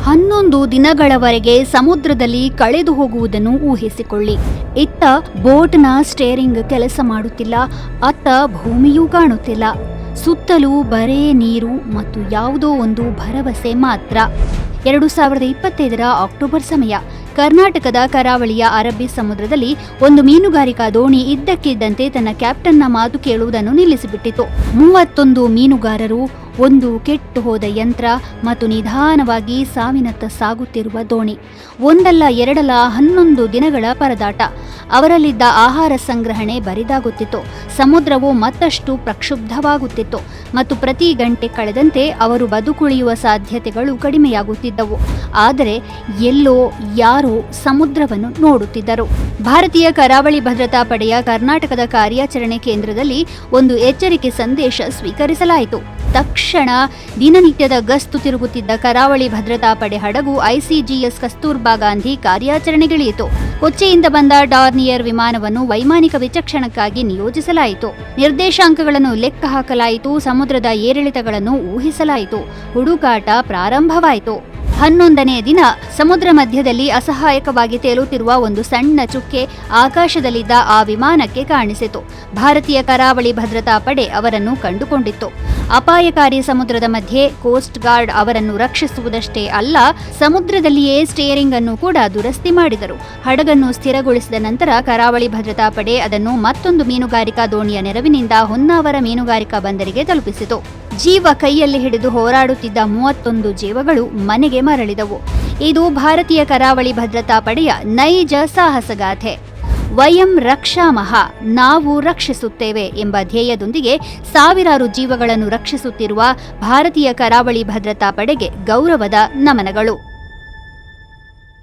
11 ದಿನಗಳವರೆಗೆ ಸಮುದ್ರದಲ್ಲಿ ಕಳೆದು ಹೋಗುವುದನ್ನು ಊಹಿಸಿಕೊಳ್ಳಿ. ಇತ್ತ ಬೋಟ್ನ ಸ್ಟೇರಿಂಗ್ ಕೆಲಸ ಮಾಡುತ್ತಿಲ್ಲ, ಅತ್ತ ಭೂಮಿಯೂ ಕಾಣುತ್ತಿಲ್ಲ. ಸುತ್ತಲೂ ಬರೇ ನೀರು ಮತ್ತು ಯಾವುದೋ ಒಂದು ಭರವಸೆ ಮಾತ್ರ. 2025ರ ಅಕ್ಟೋಬರ್ ಸಮಯ. ಕರ್ನಾಟಕದ ಕರಾವಳಿಯ ಅರಬ್ಬಿ ಸಮುದ್ರದಲ್ಲಿ ಒಂದು ಮೀನುಗಾರಿಕಾ ದೋಣಿ ಇದ್ದಕ್ಕಿದ್ದಂತೆ ತನ್ನ ಕ್ಯಾಪ್ಟನ್ನ ಮಾತು ಕೇಳುವುದನ್ನು ನಿಲ್ಲಿಸಿಬಿಟ್ಟಿತು. 31 ಮೀನುಗಾರರು, ಒಂದು ಕೆಟ್ಟು ಹೋದ ಯಂತ್ರ ಮತ್ತು ನಿಧಾನವಾಗಿ ಸಾವಿನತ್ತ ಸಾಗುತ್ತಿರುವ ದೋಣಿ. ಒಂದಲ್ಲ ಎರಡಲ್ಲ 11 ದಿನಗಳ ಪರದಾಟ. ಅವರಲ್ಲಿದ್ದ ಆಹಾರ ಸಂಗ್ರಹಣೆ ಬರಿದಾಗುತ್ತಿತ್ತು. ಸಮುದ್ರವು ಮತ್ತಷ್ಟು ಪ್ರಕ್ಷುಬ್ಧವಾಗುತ್ತಿತ್ತು ಮತ್ತು ಪ್ರತಿ ಗಂಟೆ ಕಳೆದಂತೆ ಅವರು ಬದುಕುಳಿಯುವ ಸಾಧ್ಯತೆಗಳು ಕಡಿಮೆಯಾಗುತ್ತಿದ್ದವು. ಆದರೆ ಎಲ್ಲೋ ಯಾರೋ ಸಮುದ್ರವನ್ನು ನೋಡುತ್ತಿದ್ದರು. ಭಾರತೀಯ ಕರಾವಳಿ ಭದ್ರತಾ ಪಡೆಯ ಕರ್ನಾಟಕದ ಕಾರ್ಯಾಚರಣೆ ಕೇಂದ್ರದಲ್ಲಿ ಒಂದು ಎಚ್ಚರಿಕೆ ಸಂದೇಶ ಸ್ವೀಕರಿಸಲಾಯಿತು. ತಕ್ಷಣ ದಿನನಿತ್ಯದ ಗಸ್ತು ತಿರುಗುತ್ತಿದ್ದ ಕರಾವಳಿ ಭದ್ರತಾ ಪಡೆ ಹಡಗು ಐಸಿಜಿಎಸ್ ಕಸ್ತೂರ್ಬಾ ಗಾಂಧಿ ಕಾರ್ಯಾಚರಣೆಗಿಳಿಯಿತು. ಕೊಚ್ಚಿಯಿಂದ ಬಂದ ಡಾರ್ನಿಯರ್ ವಿಮಾನವನ್ನು ವೈಮಾನಿಕ ವಿಚಕ್ಷಣಕ್ಕಾಗಿ ನಿಯೋಜಿಸಲಾಯಿತು. ನಿರ್ದೇಶಾಂಕಗಳನ್ನು ಲೆಕ್ಕ ಹಾಕಲಾಯಿತು. ಸಮುದ್ರದ ಏರಿಳಿತಗಳನ್ನು ಊಹಿಸಲಾಯಿತು. ಹುಡುಕಾಟ ಪ್ರಾರಂಭವಾಯಿತು. 11ನೇ ದಿನ ಸಮುದ್ರ ಮಧ್ಯದಲ್ಲಿ ಅಸಹಾಯಕವಾಗಿ ತೇಲುತ್ತಿರುವ ಒಂದು ಸಣ್ಣ ಚುಕ್ಕೆ ಆಕಾಶದಲ್ಲಿದ್ದ ಆ ವಿಮಾನಕ್ಕೆ ಕಾಣಿಸಿತು. ಭಾರತೀಯ ಕರಾವಳಿ ಭದ್ರತಾ ಪಡೆ ಅವರನ್ನು ಕಂಡುಕೊಂಡಿತ್ತು. ಅಪಾಯಕಾರಿ ಸಮುದ್ರದ ಮಧ್ಯೆ ಕೋಸ್ಟ್ ಗಾರ್ಡ್ ಅವರನ್ನು ರಕ್ಷಿಸುವುದಷ್ಟೇ ಅಲ್ಲ, ಸಮುದ್ರದಲ್ಲಿಯೇ ಸ್ಟೇರಿಂಗ್ ಅನ್ನು ಕೂಡ ದುರಸ್ತಿ ಮಾಡಿದರು. ಹಡಗನ್ನು ಸ್ಥಿರಗೊಳಿಸಿದ ನಂತರ ಕರಾವಳಿ ಭದ್ರತಾ ಪಡೆ ಅದನ್ನು ಮತ್ತೊಂದು ಮೀನುಗಾರಿಕಾ ದೋಣಿಯ ನೆರವಿನಿಂದ ಹೊನ್ನಾವರ ಮೀನುಗಾರಿಕಾ ಬಂದರಿಗೆ ತಲುಪಿಸಿತು. ಜೀವ ಕೈಯಲ್ಲಿ ಹಿಡಿದು ಹೋರಾಡುತ್ತಿದ್ದ 31 ಜೀವಗಳು ಮನೆಗೆ ಮರಳಿದವು. ಇದು ಭಾರತೀಯ ಕರಾವಳಿ ಭದ್ರತಾ ಪಡೆಯ ನೈಜ ಸಾಹಸಗಾಥೆ. ವಯಂ ರಕ್ಷಾಮಹ, ನಾವು ರಕ್ಷಿಸುತ್ತೇವೆ ಎಂಬ ಧ್ಯೇಯದೊಂದಿಗೆ ಸಾವಿರಾರು ಜೀವಗಳನ್ನು ರಕ್ಷಿಸುತ್ತಿರುವ ಭಾರತೀಯ ಕರಾವಳಿ ಭದ್ರತಾ ಪಡೆಗೆ ಗೌರವದ ನಮನಗಳು.